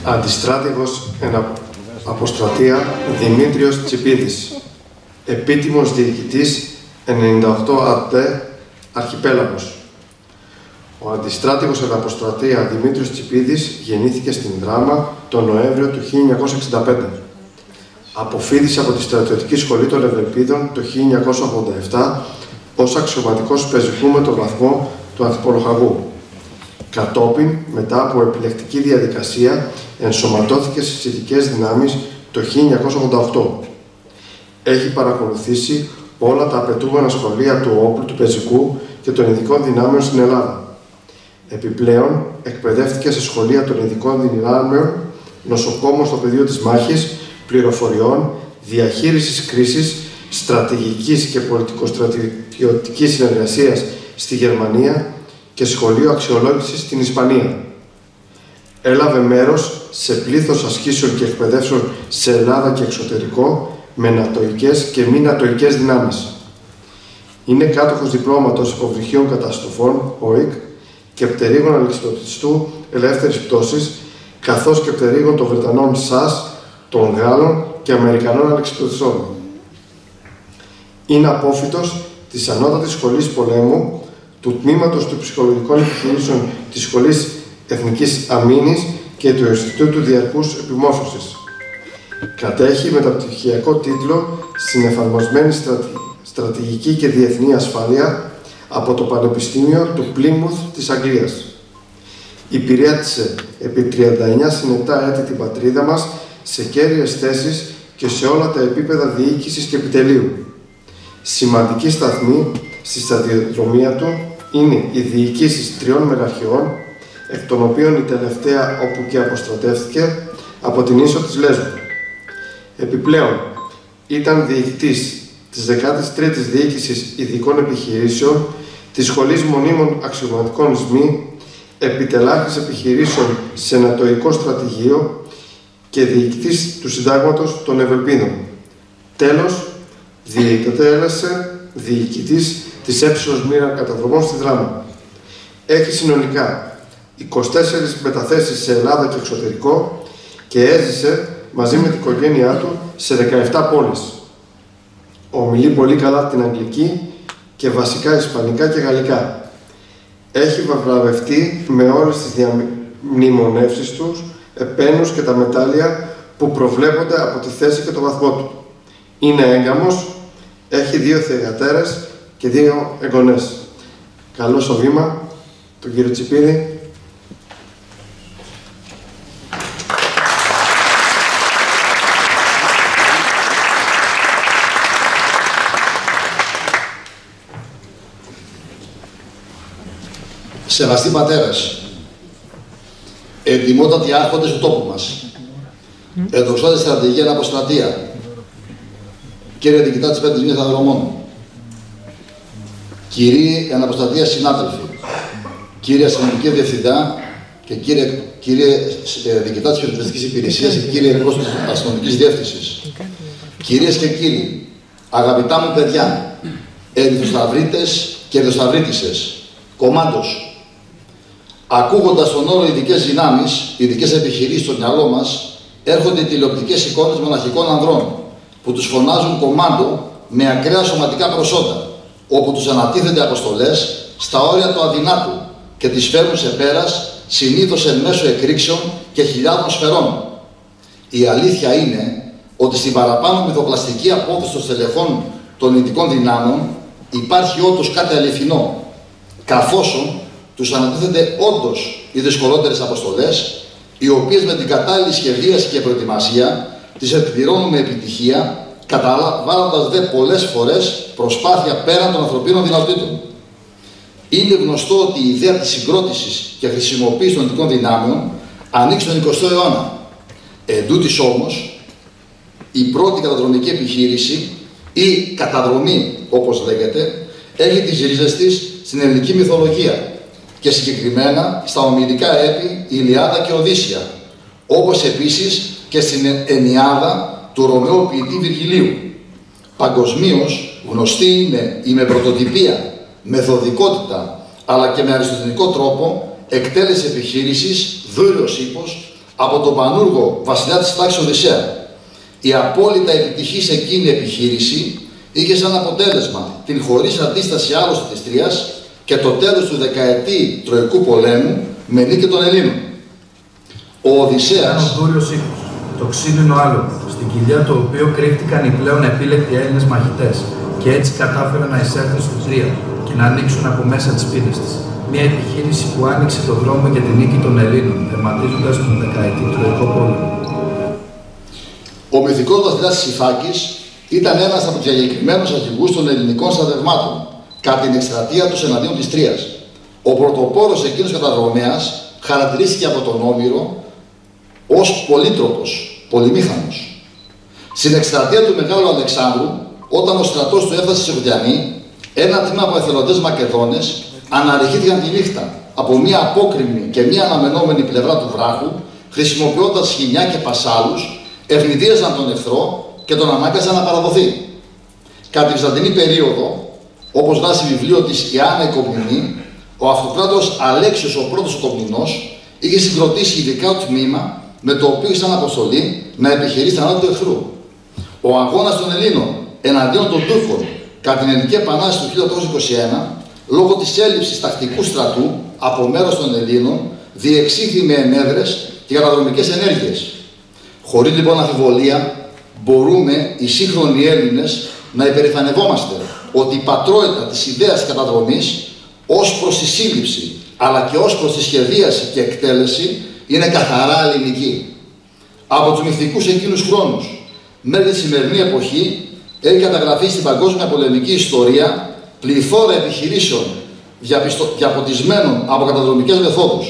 Αντιστράτηγος εν αποστρατεία Δημήτριος Τσιπίδης. Επίτιμος διοικητής 98 ΑΤΕ Αρχιπέλαγος. Ο αντιστράτηγος εν αποστρατεία Δημήτριος Τσιπίδης γεννήθηκε στην Δράμα τον Νοέμβριο του 1965. Αποφοίτησε από τη Στρατιωτική Σχολή των Ευελπίδων το 1987 ως αξιωματικός πεζικού με τον βαθμό του Ανθυπολοχαγού. Κατόπιν, μετά από επιλεκτική διαδικασία, ενσωματώθηκε στις ειδικές δυνάμεις το 1988. Έχει παρακολουθήσει όλα τα απαιτούμενα σχολεία του όπλου, του πεζικού και των ειδικών δυνάμεων στην Ελλάδα. Επιπλέον, εκπαιδεύτηκε σε σχολεία των ειδικών δυνάμεων, νοσοκόμο στο πεδίο της μάχης, πληροφοριών, διαχείρισης κρίσης, στρατηγικής και πολιτικοστρατιωτικής συνεργασίας στη Γερμανία και σχολείο αξιολόγησης στην Ισπανία. Έλαβε μέρος σε πλήθος ασκήσεων και εκπαιδεύσεων σε Ελλάδα και εξωτερικό με νατοικές και μη νατοικές δυνάμεις. Είναι κάτοχος διπλώματος υποβρυχίων καταστροφών, ΟΙΚ, και πτερίγων αλεξιπτωτιστού ελεύθερης πτώσης, καθώς και πτερίγων των Βρετανών ΣΑΣ, των Γάλλων και Αμερικανών αλεξιπτωτιστών. Είναι απόφοιτος της Ανώτατης Σχολής Πολέμου, του Τμήματος του Ψυχολογικών Επιχειρήσεων της Σχολής Εθνικής Αμήνης και του Ινστιτούτου Διαρκούς Επιμόρφωσης. Κατέχει μεταπτυχιακό τίτλο στην εφαρμοσμένη στρατηγική και διεθνή ασφάλεια από το Πανεπιστήμιο του Πλίμουθ της Αγγλίας. Υπηρέτησε επί 39 συνεπτά έτη την πατρίδα μας σε κέρυες θέσεις και σε όλα τα επίπεδα διοίκησης και επιτελείου. Σημαντική σταθμή στη σταδιοδρομία του είναι οι διοικήσεις 3 μεραρχιών, εκ των οποίων η τελευταία όπου και αποστρατεύτηκε από την ίσο της Λέσβου. Επιπλέον, ήταν διοικητής της 13ης Διοίκησης Ειδικών Επιχειρήσεων της Σχολής Μονίμων Αξιωματικών ΣΜΗ, επιτελάρχης επιχειρήσεων σε νατοϊκό στρατηγείο και διοικητής του Συντάγματος των Ευελπίδων. Τέλος, διετέλεσε διοικητής της ΕΜ Καταδρομών στη Δράμα. Έχει συνολικά 24 μεταθέσεις σε Ελλάδα και εξωτερικό και έζησε μαζί με την οικογένειά του σε 17 πόλεις. Ομιλεί πολύ καλά την αγγλική και βασικά ισπανικά και γαλλικά. Έχει βραβευτεί με όλες τις μνημονεύσεις τους, επένους και τα μετάλλια που προβλέπονται από τη θέση και το βαθμό του. Είναι έγκαμος, έχει 2 θυγατέρες και 2 εγγονές. Καλώς στο βήμα, τον κύριο Τσιπίδη. Σεβαστοί πατέρες, εντιμότατοι άρχοντες του τόπου μας, εντοξώτες στρατηγική αποστρατεία, κύριε διοικητά της 5ης Μήνας Σταυρομών, κύριοι εν αποστρατεία συνάδελφοι, κύριε αστυνομική διευθυντά και κύριε διοικητά της Πυροσβεστικής Υπηρεσίας και κύριε εκπρόσωπος της αστυνομικής διεύθυνσης, κυρίες και κύριοι, αγαπητά μου παιδιά, ερυθροσταυρίτες και ερυθροσταυρίτισσες, κομμάντος, ακούγοντας τον όρο ειδικές δυνάμεις, ειδικές επιχειρήσεις στο μυαλό μας, έρχονται οι τηλεοπτικές εικόνες μοναχικών ανδρών που τους φωνάζουν κομμάντο με ακραία σωματικά προσόντα, όπου τους ανατίθενται αποστολές στα όρια του αδυνάτου και τις φέρνουν σε πέρας, συνήθως εν μέσω εκρήξεων και χιλιάδων σφαιρών. Η αλήθεια είναι ότι στην παραπάνω μυθοπλαστική απόθεση των στελεχών των ειδικών δυνάμεων υπάρχει όντως κάτι αληθινό, καθόσον τους ανατίθενται όντως οι δυσκολότερες αποστολές, οι οποίες με την κατάλληλη σχεδίαση και προετοιμασία τις εκπληρώνουν με επιτυχία, καταβάλλοντας δε πολλές φορές προσπάθεια πέραν των ανθρωπίνων δυνατοτήτων. Είναι γνωστό ότι η ιδέα της συγκρότησης και χρησιμοποίησης των ειδικών δυνάμεων ανοίξει τον 20ο αιώνα. Εν τούτοις όμως, η πρώτη καταδρομική επιχείρηση ή καταδρομή, όπως λέγεται, έχει τις ρίζες της στην ελληνική μυθολογία και συγκεκριμένα στα ομηρικά έπι Ηλιάδα και Οδύσσια, όπως επίσης και στην Ενιάδα του Ρωμαίου ποιητή Βυργιλίου. Παγκοσμίως γνωστή είναι η με πρωτοτυπία, μεθοδικότητα αλλά και με αριστοτελικό τρόπο εκτέλεση επιχείρησης Δούριος Ύπος από τον πανούργο βασιλιά της τάξης Οδυσσέα. Η απόλυτα επιτυχής εκείνη επιχείρηση είχε σαν αποτέλεσμα την χωρίς αντίσταση άλωση της Τρίας και το τέλος του δεκαετή Τροϊκού πολέμου με νίκη των Ελλήνων. Ο Οδυσσέας... Ήταν ο Δούριος οίκος, το ξύλινο άλογο, στην κοιλιά του οποίου κρύφτηκαν οι πλέον επίλεκτοι Έλληνες μαχητές και έτσι κατάφεραν να εισέλθουν στην Τρία και να ανοίξουν από μέσα τις πύλες της. Μια επιχείρηση που άνοιξε τον δρόμο για την νίκη των Ελλήνων, τερματίζοντας τον δεκαετή Τροϊκό πόλεμο. Ο μυθικός βασιλιάς της Ιφάκης ήταν ένας από τους διακεκριμένους αρχηγούς των ελληνικών στρατευμάτων κατά την εκστρατεία τους εναντίον της Τρίας. Ο πρωτοπόρος εκείνος καταδρομέας χαρακτηρίστηκε από τον Όμηρο ως πολύτροπος, πολυμήχανος. Στην εκστρατεία του Μεγάλου Αλεξάνδρου, όταν ο στρατός του έφτασε στη Σογδιανή, ένα τμήμα από εθελοντές Μακεδόνες αναρριχήθηκαν τη νύχτα από μία απόκρημνη και μία αναμενόμενη πλευρά του βράχου, χρησιμοποιώντας σχοινιά και πασάλους, ευνηδίαζαν τον εχθρό και τον ανάγκασαν να παραδοθεί. Κατά τη Βυζαντινή περίοδο, όπως γράφει βιβλίο της Ιάννα η Κομνηνή, ο αυτοκράτορας Αλέξιος ο πρώτος ο Κομνηνός είχε συγκροτήσει ειδικά το τμήμα με το οποίο ήταν αποστολή να επιχειρήσει την ανάδοση του εχθρού. Ο αγώνας των Ελλήνων εναντίον των Τούρκων κατά την Ελληνική Επανάσταση του 1821, λόγω της έλλειψης τακτικού στρατού από μέρος των Ελλήνων, διεξήχθη με ενέδρες και καταδρομικές ενέργειες. Χωρίς λοιπόν αμφιβολία, μπορούμε οι σύγχρονοι Έλληνες να υπερηφανευόμαστε ότι η πατρότητα της ιδέας καταδρομής ως προς τη σύλληψη αλλά και ως προς τη σχεδίαση και εκτέλεση είναι καθαρά ελληνική. Από τους μυθικούς εκείνους χρόνους μέχρι τη σημερινή εποχή έχει καταγραφεί στην παγκόσμια πολεμική ιστορία πληθώρα επιχειρήσεων διαποτισμένων από καταδρομικές μεθόδους.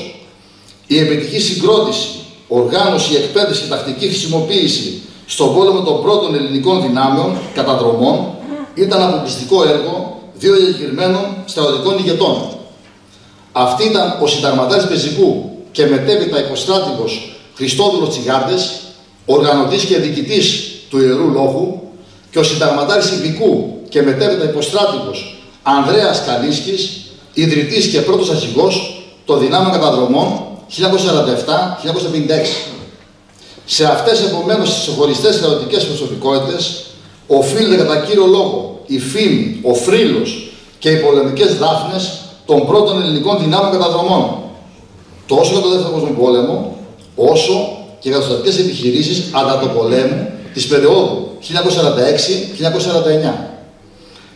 Η επιτυχή συγκρότηση, οργάνωση, εκπαίδευση και τακτική χρησιμοποίηση στον πόλεμο των πρώτων ελληνικών δυνάμεων καταδρομών ήταν αποκλειστικό έργο δύο διακεκριμένων στρατιωτικών ηγετών. Αυτή ήταν ο συνταγματάρχης Πεζικού και μετέπειτα υποστράτηγος Χριστόδουλος Τσιγάρτες, οργανωτής και διοικητής του Ιερού Λόγου, και ο συνταγματάρχης Ιβικού και μετέπειτα υποστράτηγος Ανδρέας Καλίσκης, ιδρυτής και πρώτος αρχηγός των δυνάμεων καταδρομών 1947-1956. Σε αυτές επομένως τις ξεχωριστές στρατιωτικές προσωπικότητες οφείλεται κατά κύριο λόγο η φήμη, ο θρύλος και οι πολεμικές δάφνες των πρώτων ελληνικών δυνάμεων καταδρομών, τόσο για τον Δεύτερο Παγκόσμιο Πόλεμο, όσο και για τις στρατιωτικές επιχειρήσεις αντατοπολέμου της περίοδου 1946-1949.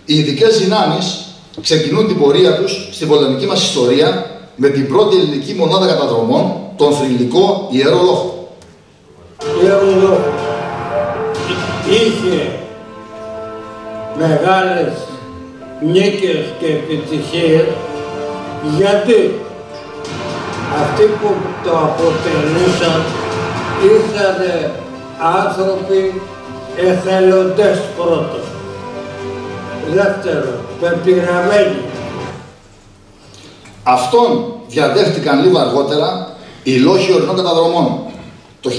Οι ειδικές δυνάμεις ξεκινούν την πορεία τους στην πολεμική μας ιστορία με την πρώτη ελληνική μονάδα καταδρομών, τον θρυλικό Ιερό Λόγο. Ιερό Λόγο είχε μεγάλες νίκες και επιτυχίες, γιατί αυτοί που το αποτελούσαν ήρθαν άνθρωποι εθελοντές πρώτον. Δεύτερον, πεπειραμένοι. Αυτόν διαδέχτηκαν λίγο αργότερα οι λόγοι ορεινών καταδρομών το 1946,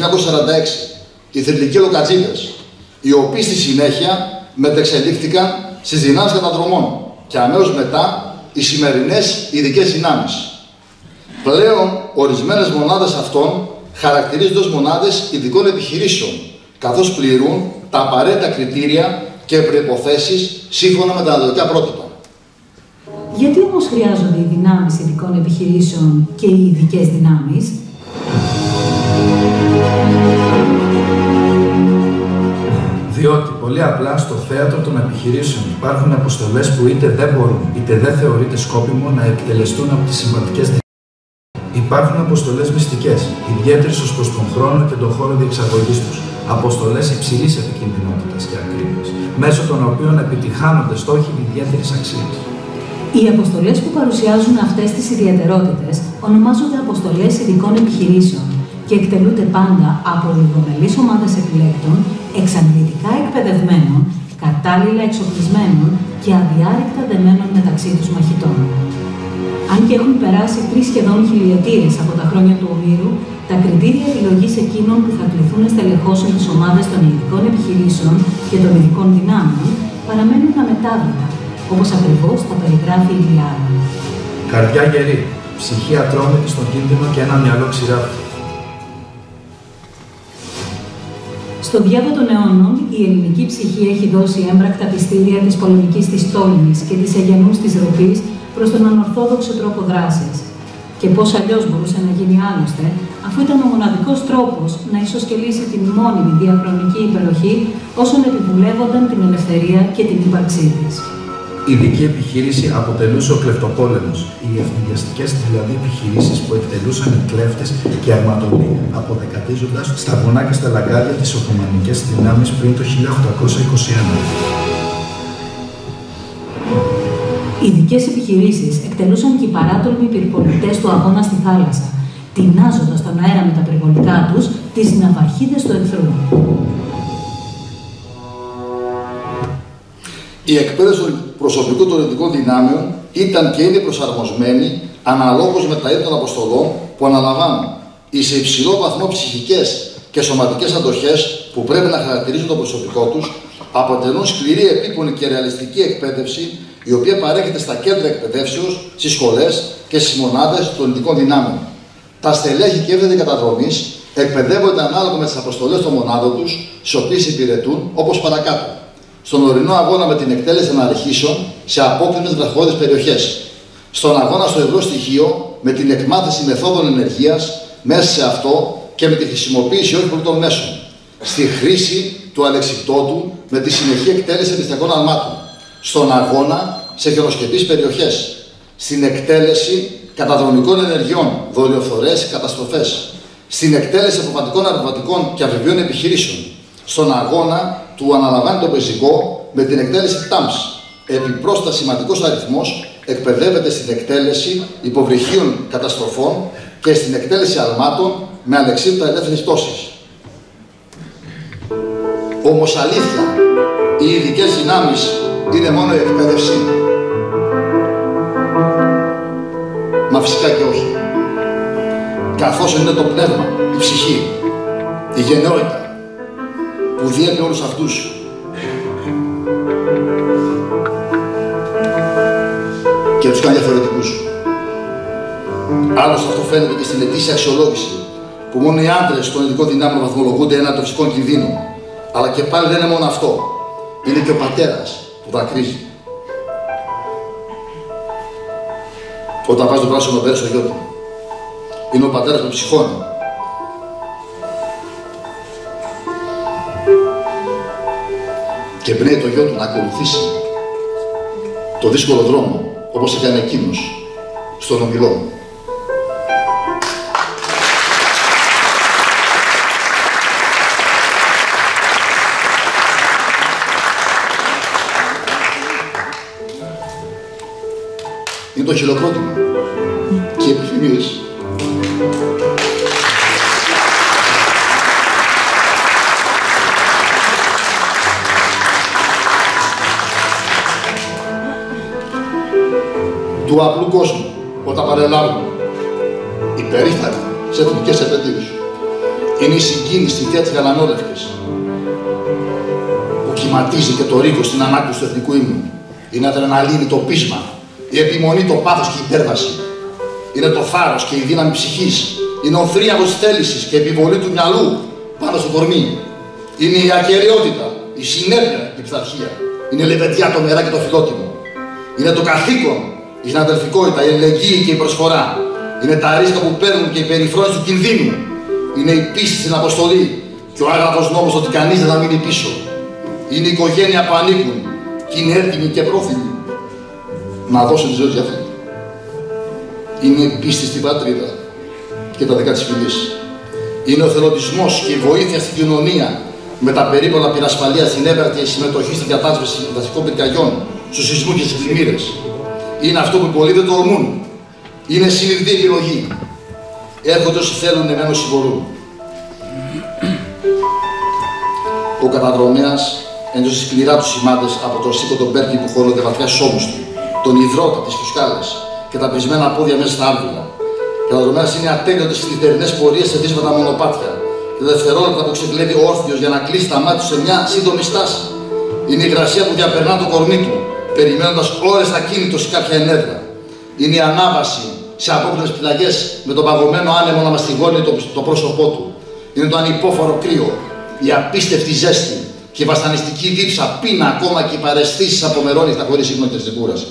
οι θρυλικοί Λοκατζίδες, οι οποίοι στη συνέχεια μετεξελίχθηκαν στις δυνάμεις καταδρομών και αμέσως μετά οι σημερινές ειδικές δυνάμεις. Πλέον, ορισμένες μονάδες αυτών χαρακτηρίζονται ως μονάδες ειδικών επιχειρήσεων, καθώς πληρούν τα απαραίτητα κριτήρια και προϋποθέσεις σύμφωνα με τα ανατολικά πρότυπα. Γιατί όμως χρειάζονται οι δυνάμεις ειδικών επιχειρήσεων και οι ειδικές δυνάμεις? Διότι πολύ απλά στο θέατρο των επιχειρήσεων υπάρχουν αποστολές που είτε δεν μπορούν είτε δεν θεωρείται σκόπιμο να εκτελεστούν από τις συμβατικές δυνάμεις. Υπάρχουν αποστολές μυστικές, ιδιαίτερες ως προς τον χρόνο και τον χώρο διεξαγωγής τους. Αποστολές υψηλής επικινδυνότητας και ακρίβειας, μέσω των οποίων επιτυχάνονται στόχοι ιδιαίτερης αξίας. Οι αποστολές που παρουσιάζουν αυτές τις ιδιαιτερότητες ονομάζονται αποστολές ειδικών επιχειρήσεων και εκτελούνται πάντα από λιγομελείς ομάδες επιλέκτων, εξαντλητικά εκπαιδευμένων, κατάλληλα εξοπλισμένων και αδιάρρηκτα δεμένων μεταξύ τους μαχητών. Αν και έχουν περάσει 3 σχεδόν χιλιετίες από τα χρόνια του Ομήρου, τα κριτήρια επιλογής εκείνων που θα κληθούν να στελεχώσουν τις ομάδες των ειδικών επιχειρήσεων και των ειδικών δυνάμεων παραμένουν αμετάβλητα, όπως ακριβώς τα περιγράφει η Ιλιάδα. Καρδιά γερή, ψυχή ατρόμητη στον κίνδυνο και ένα μυαλό ξηράφι. Στο διάβα των αιώνων, η ελληνική ψυχή έχει δώσει έμπρακτα πιστήρια της πολεμικής της τόλμης και της αγενούς της ροπής προς τον ανορθόδοξο τρόπο δράσης. Και πώς αλλιώς μπορούσε να γίνει άλλωστε, αφού ήταν ο μοναδικός τρόπος να ισοσκελίσει την μόνιμη διαχρονική υπεροχή όσων επιβουλεύονταν την ελευθερία και την ύπαρξή της. Η ειδική επιχείρηση αποτελούσε ο κλεφτοπόλεμος, οι ευνηδιαστικές δηλαδή επιχειρήσεις που εκτελούσαν οι κλέφτες και αρματολοί, αποδεκατίζοντας στα βουνά και στα λαγκάδια τις Οθωμανικές δυνάμεις πριν το 1821. Οι ειδικές επιχειρήσεις εκτελούσαν και οι παράτολμοι πυρπολιτές του αγώνα στη θάλασσα, τεινάζοντας στον αέρα με τα πυρβολικά τους τις ναυαρχίδες του εχθρού. Η εκπαίδευση του προσωπικού των ειδικών δυνάμεων ήταν και είναι προσαρμοσμένη αναλόγως με τα είδη των αποστολών που αναλαμβάνουν ή σε υψηλό βαθμό ψυχικές και σωματικές αντοχές που πρέπει να χαρακτηρίζουν το προσωπικό τους, αποτελούν σκληρή, επίπονη και ρεαλιστική εκπαίδευση, η οποία παρέχεται στα κέντρα εκπαιδεύσεως, στις σχολές και στις μονάδες των ειδικών δυνάμεων. Τα στελέχη και έβδομη καταδρομής εκπαιδεύονται ανάλογα με τις αποστολές των μονάδων τους, στις οποίες υπηρετούν, όπως παρακάτω. Στον ορεινό αγώνα με την εκτέλεση αναρχήσεων σε απόκριμες βραχώδεις περιοχές. Στον αγώνα στο ευρώ στοιχείο με την εκμάθηση μεθόδων ενεργείας μέσα σε αυτό και με τη χρησιμοποίηση όχι πολιτών μέσων. Στη χρήση του αλεξιπτότου με τη συνεχή εκτέλεση επιστημικών αλμάτων. Στον αγώνα σε χιονοσκεπείς περιοχές. Στην εκτέλεση καταδρομικών ενεργειών, δολιοφθορές και καταστροφές. Στην εκτέλεση αποβατικών, αρβατικών και αβεβαίων επιχειρήσεων. Στον αγώνα του αναλαμβάνει το πεζικό με την εκτέλεση TAMS. Επιπρόσθετα σημαντικός αριθμός εκπαιδεύεται στην εκτέλεση υποβρυχίων καταστροφών και στην εκτέλεση αλμάτων με ανεξάρτητα ελεύθερης πτώσης. Όμως αλήθεια, οι ειδικές δυνάμεις είναι μόνο η εκπαίδευση? Μα φυσικά και όχι. Καθώς είναι το πνεύμα, η ψυχή, η γενναιότητα που διέπει όλους αυτούς. Και τους κάνει διαφορετικούς. Άλλωστε αυτό φαίνεται και στην ετήσια αξιολόγηση, που μόνο οι άντρες των ειδικών δυνάμεων βαθμολογούνται έναντι των φυσικών κινδύνων. Αλλά και πάλι δεν είναι μόνο αυτό. Είναι και ο πατέρας που δακρύζει. Όταν βάζει το πράσινο μπέρι στο γιο του. Είναι ο πατέρας που ψυχώνει. Και εμπνέει το γιο του να ακολουθήσει το δύσκολο δρόμο, όπως έκανε εκείνος στον ομιλό. Είναι το χειροκρότημα και οι επιθυμίες. Του απλού κόσμου, όταν παρελάβουν υπερήφανοι σε εθνικές επαιτίους. Είναι η συγκίνηση στη θέα της γαλανόλευκης που κυματίζει και το ρίγος στην ανάκτηση του εθνικού ύμνου. Είναι αδρεναλίνη, το πείσμα, η επιμονή, το πάθος και η υπέρβαση. Είναι το θάρρος και η δύναμη ψυχής. Είναι ο θρίαμβος της θέλησης και η επιβολή του μυαλού πάνω στο κορμί. Είναι η ακεραιότητα, η συνέπεια και η πειθαρχία. Είναι η λεβεντιά, το νερά και το φιλότιμο. Είναι το καθήκον, η συναδελφικότητα, η αλληλεγγύη και η προσφορά. Είναι τα ρίσκα που παίρνουν και η περιφρόνηση του κινδύνου. Είναι η πίστη στην αποστολή και ο άγραφος νόμος ότι κανείς δεν θα μείνει πίσω. Είναι η οικογένεια που ανήκουν και είναι έτοιμοι και πρόθυμοι να δώσουν τη ζωή για αυτή. Είναι η πίστη στην πατρίδα και τα δικά της φυλής. Είναι ο εθελοντισμός και η βοήθεια στην κοινωνία με τα περίπολα πυρασφαλείας, την έμπρακτη συμμετοχή στην κατάσβεση δασικών πυρκαγιών, στους σεισμούς και στις πλημμύρες. Είναι αυτό που πολλοί δεν τολμούν. Είναι συνειδητή επιλογή. Έρχονται όσοι θέλουν, εμένα όσοι μπορούν. Ο καταδρομέας ένιωσε σκληρά τους σημάδες από τον Σίκο τον Πέρκη που χώνονται βαθιά στους ώμους του, τον υδρότα, τις φουσκάλες και τα πρισμένα πόδια μέσα στα άλβουλα. Ο καταδρομέας είναι ατέλειωτες στις νυχτερινές πορείες σε δύσβατα μονοπάτια και τα δευτερόλεπτα που ξεκλέβει όρθιος για να κλείσει τα μάτια του σε μια σύντομη στάση. Είναι η υγρασία που διαπερνά το κορμί του, περιμένοντας ώρες ακίνητο σε κάποια ενέργεια. Είναι η ανάβαση σε απόκριμες πυλαγές με τον παγωμένο άνεμο να μαστιγώνει το πρόσωπό του. Είναι το ανυπόφορο κρύο, η απίστευτη ζέστη και η βασανιστική δίψα, πείνα ακόμα και οι παραισθήσεις από μερόνυχτα χωρίς ύπνο και ξεκούραση.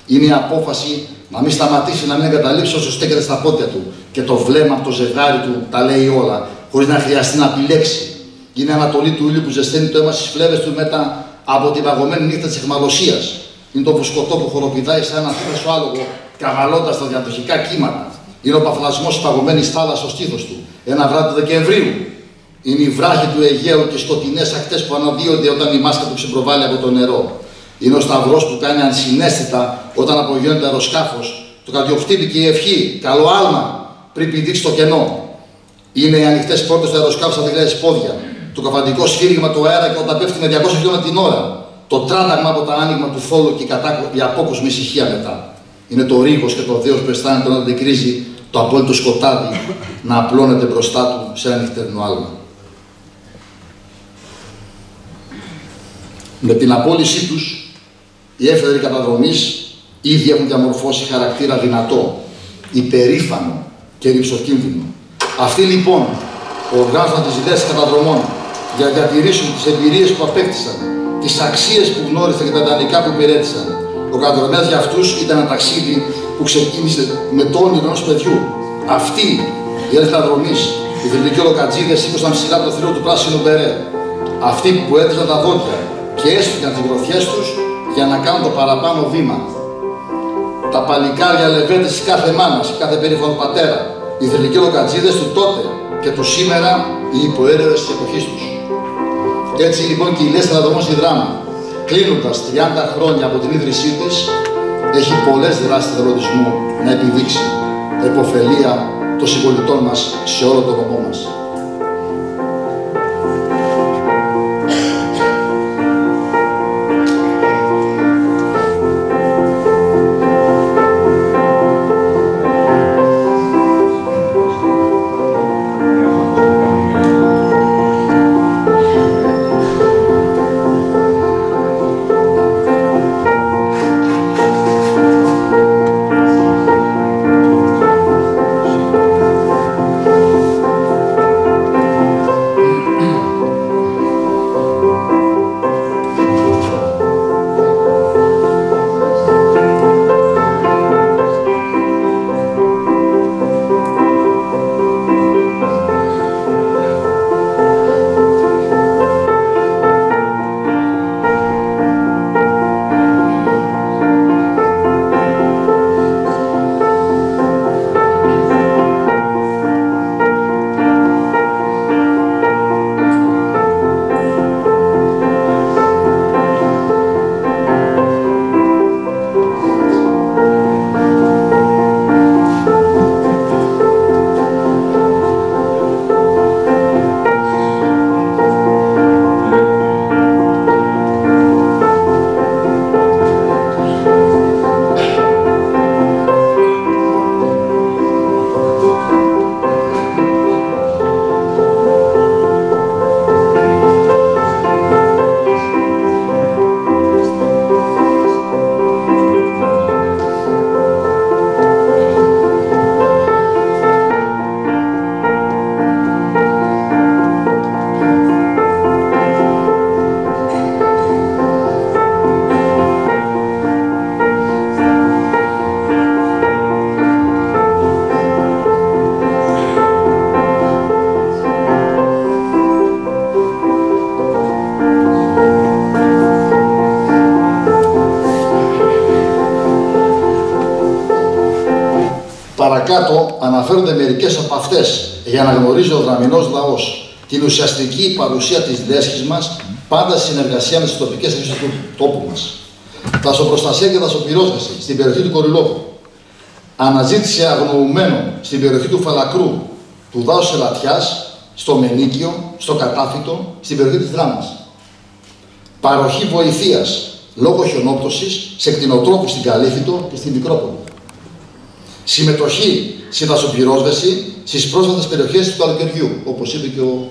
Είναι η απόφαση να μην σταματήσει, να μην εγκαταλείψει όσο στέκεται στα πόδια του και το βλέμμα από το ζευγάρι του τα λέει όλα, χωρίς να χρειαστεί να επιλέξει. Είναι η ανατολή του ήλιου που ζεσταίνει το αίμα στις φλέβες του μετά από την παγωμένη νύχτα της αιχμαλωσίας. Είναι το βοσκοτό που χοροπηδάει σαν ένα θύμεσο άλογο, καβαλώντας τα διαδοχικά κύματα. Είναι ο παθλασμός της παγωμένης θάλασσας στο στήθος του, ένα βράδυ του Δεκεμβρίου. Είναι η βράχη του Αιγαίου και σκοτεινές ακτές που αναδύονται όταν η μάσκα του ξεπροβάλλει από το νερό. Είναι ο σταυρός που κάνει ανσυναίσθητα όταν απογειώνεται αεροσκάφος, το καρδιοχτύπη και η ευχή, καλό άλμα, πριν πηδήξει το κενό. Είναι οι ανοιχτές πόρτες του αεροσκάφου στα 2.000 πόδια, το καβαντικό σφύριγμα του αέρα και όταν πέφτει με 200 χιλιόμετρα την ώρα, το τράταγμα από το άνοιγμα του φόλου και η απόκοσμη ησυχία μετά. Είναι το ρίγος και το δέος που αισθάνεται όταν αντικρίζει το απόλυτο σκοτάδι να απλώνεται μπροστά του σε ένα νυχτερινό άλμα. Με την απόλυσή τους, οι έφεδροι καταδρομής ήδη έχουν διαμορφώσει χαρακτήρα δυνατό, υπερήφανο και ρυψοκίνδυνο. Αυτοί λοιπόν οργάνωσαν τις ιδέες καταδρομών για να διατηρήσουν τις εμπειρίες που απέκτησαν, τις αξίες που γνώρισαν και τα ιδανικά που υπηρέτησαν. Ο καταδρομέας για αυτούς ήταν ένα ταξίδι που ξεκίνησε με το όνειρο ενός παιδιού. Αυτοί οι Έλληνες καταδρομείς, οι θρυλικοί ολοκατζίδες, σήκωσαν ψηλά το θηρίο του πράσινου μπερέ. Αυτοί που έτρεψαν τα δόντια και έσφυγαν τις γροθιές τους για να κάνουν το παραπάνω βήμα. Τα παλικάρια λεβέντες της κάθε μάνας, κάθε περήφανο πατέρα, οι θρυλικοί ολοκατζίδες του τότε και του σήμερα, οι υποέρεες της εποχής τους. Έτσι λοιπόν και η Λέστα Καταδρομών στη Δράμα, κλείνοντας 30 χρόνια από την ίδρυσή της, έχει πολλές δράσεις εθελοντισμού να επιδείξει, επωφελία των συμπολιτών μας σε όλο το νομό μας. Παρακάτω αναφέρονται μερικές από αυτές για να γνωρίζει ο δραμηνός λαός την ουσιαστική παρουσία της λέσχης μας πάντα σε συνεργασία με τις τοπικές αρχές του τόπου μας. Δασοπροστασία και δασοπυρόσβεση στην περιοχή του Κορυλόπου. Αναζήτηση αγνοουμένων στην περιοχή του Φαλακρού, του δάσους Ελατιάς, στο Μενίκιο, στο Κατάφυτο, στην περιοχή της Δράμας. Παροχή βοηθείας λόγω χιονόπτωσης σε κτηνοτρόφους στην Καλύφυτο και στην Μικρόπολη. Συμμετοχή στη δασοπυρόσβεση στις πρόσφατες περιοχές του καλοκαιριού, όπως είπε και ο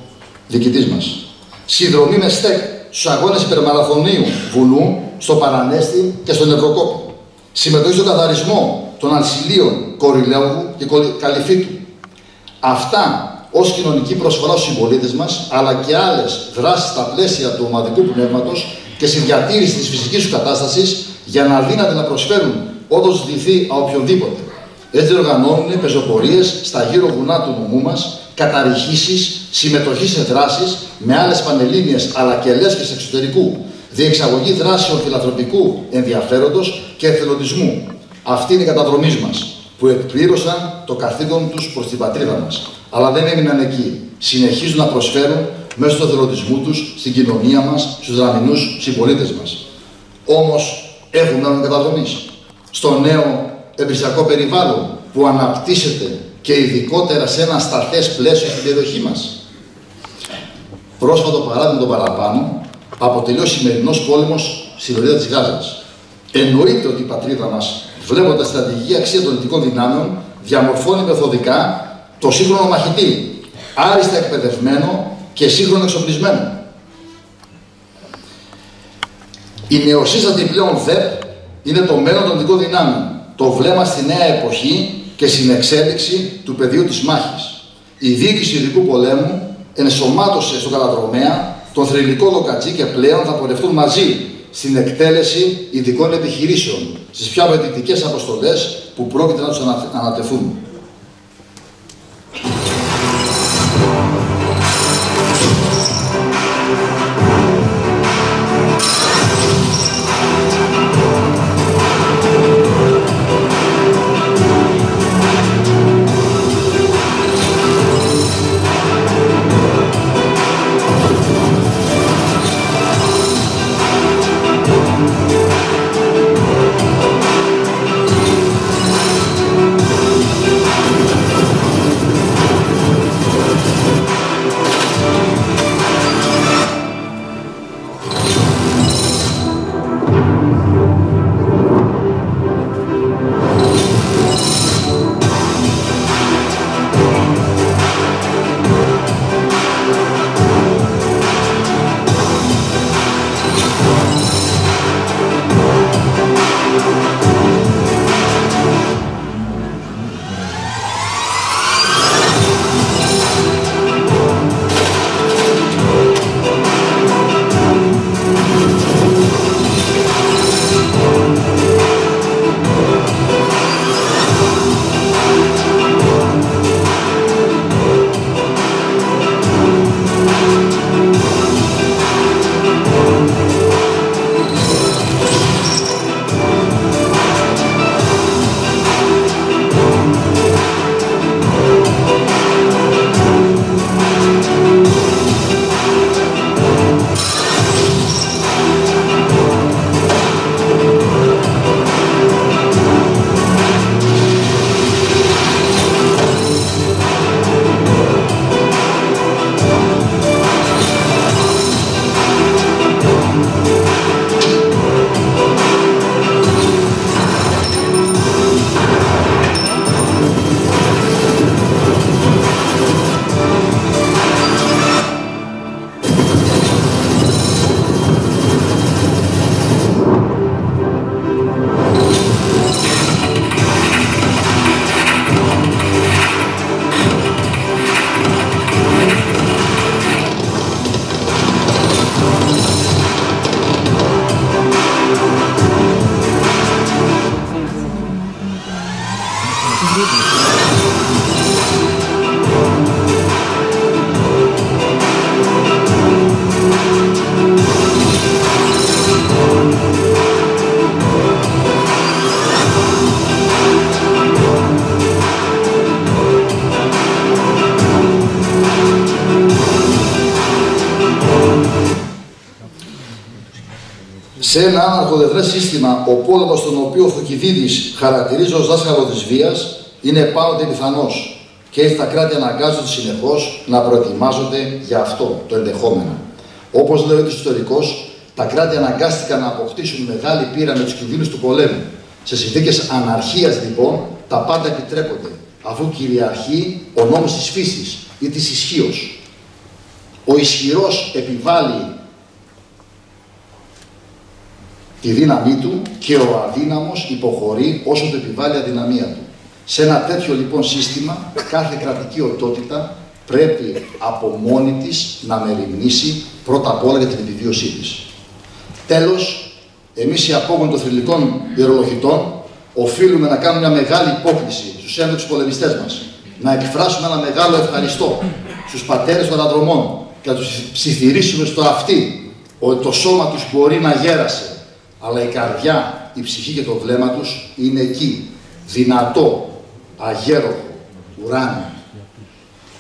διοικητής μας. Συνδρομή με ΣΤΕΚ στους αγώνες υπερμαραθωνίου Βουλού, στο Παρανέστη και στον Ευρωκόπη. Συμμετοχή στον καθαρισμό των αλσιλίων Κορυλαίου και Καλυφίτου. Αυτά ως κοινωνική προσφορά στους συμπολίτες μας, αλλά και άλλες δράσεις στα πλαίσια του ομαδικού πνεύματος και στη διατήρηση της φυσικής του κατάστασης, για να δύναται να προσφέρουν όταν ζητηθεί από οποιονδήποτε. Έτσι οργανώνουν πεζοπορίες στα γύρω βουνά του νομού μας, καταρριχήσεις, συμμετοχή σε δράσεις με άλλες πανελλήνιες αλλά και λέσχες εξωτερικού, διεξαγωγή δράσεων φιλανθρωπικού ενδιαφέροντος και εθελοντισμού. Αυτή είναι η καταδρομή μας, που εκπλήρωσαν το καθήκον τους προς την πατρίδα μας. Αλλά δεν έμειναν εκεί. Συνεχίζουν να προσφέρουν μέσω του εθελοντισμού τους στην κοινωνία μας, στους δραμηνούς συμπολίτες μας. Όμως έχουν μέλλον καταδρομής στο νέο εμπειριακό περιβάλλον που αναπτύσσεται και ειδικότερα σε ένα ασταθές πλαίσιο στην περιοχή μας. Πρόσφατο παράδειγμα το παραπάνω αποτελεί ο σημερινός πόλεμος στη λωρίδα της Γάζας. Εννοείται ότι η πατρίδα μας, βλέποντας τη στρατηγική αξία των δυτικών δυνάμεων, διαμορφώνει μεθοδικά το σύγχρονο μαχητή, άριστα εκπαιδευμένο και σύγχρονο εξοπλισμένο. Η νεοσύστατη πλέον ΔΕΠ είναι το μέλλον των δυτικών δυνάμεων, το βλέμμα στη νέα εποχή και στην εξέλιξη του πεδίου της μάχης. Η διοίκηση ειδικού πολέμου ενσωμάτωσε στον καταδρομέα τον θρυλικό Λοκατζή και πλέον θα πορευτούν μαζί στην εκτέλεση ειδικών επιχειρήσεων στις πιο απαιτητικές αποστολές που πρόκειται να τους ανατεθούν. Σε ένα αναρχοδεδρές σύστημα, ο πόλεμος τον οποίο ο Θουκυδίδης χαρακτηρίζει ως δάσκαλο της βίας είναι πάντοτε πιθανός και έτσι τα κράτη αναγκάζονται συνεχώς να προετοιμάζονται για αυτό το ενδεχόμενο. Όπως λέει ο ιστορικός, τα κράτη αναγκάστηκαν να αποκτήσουν μεγάλη πείρα με τους κινδύνους του πολέμου. Σε συνθήκες αναρχίας λοιπόν τα πάντα επιτρέπονται, αφού κυριαρχεί ο νόμος της φύσης ή της ισχύος. Ο ισχυρός επιβάλλει τη δύναμή του και ο αδύναμος υποχωρεί όσο το επιβάλλει η αδυναμία του. Σε ένα τέτοιο λοιπόν σύστημα, κάθε κρατική οντότητα πρέπει από μόνη της να μεριμνήσει πρώτα απ' όλα για την επιβίωσή της. Τέλος, εμείς οι απόγονοι των θρυλικών ιερολογητών οφείλουμε να κάνουμε μια μεγάλη υπόκληση στους ένδοξους πολεμιστές μας, να εκφράσουμε ένα μεγάλο ευχαριστώ στους πατέρες των αναδρομών και να τους ψιθυρίσουμε στο αυτί ότι το σώμα τους μπορεί να γέρασε, αλλά η καρδιά, η ψυχή και το βλέμμα τους είναι εκεί, δυνατό, αγέροχο, ουράνιο.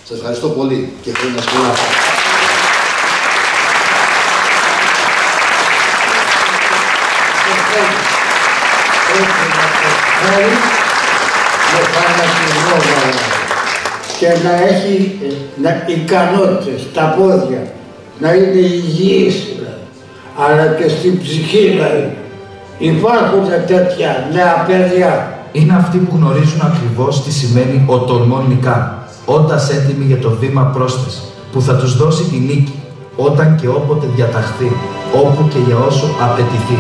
Σας ευχαριστώ πολύ και χρόνια πολλά. Και να έχει ικανότητες στα πόδια, να είναι υγιής, αλλά και στην ψυχή δηλαδή. Υπάρχουν τέτοια νέα παιδιά. Είναι αυτοί που γνωρίζουν ακριβώς τι σημαίνει ο τολμών νικά, όντας έτοιμοι για το βήμα πρόσθεση, που θα τους δώσει τη νίκη, όταν και όποτε διαταχθεί, όπου και για όσο απαιτηθεί.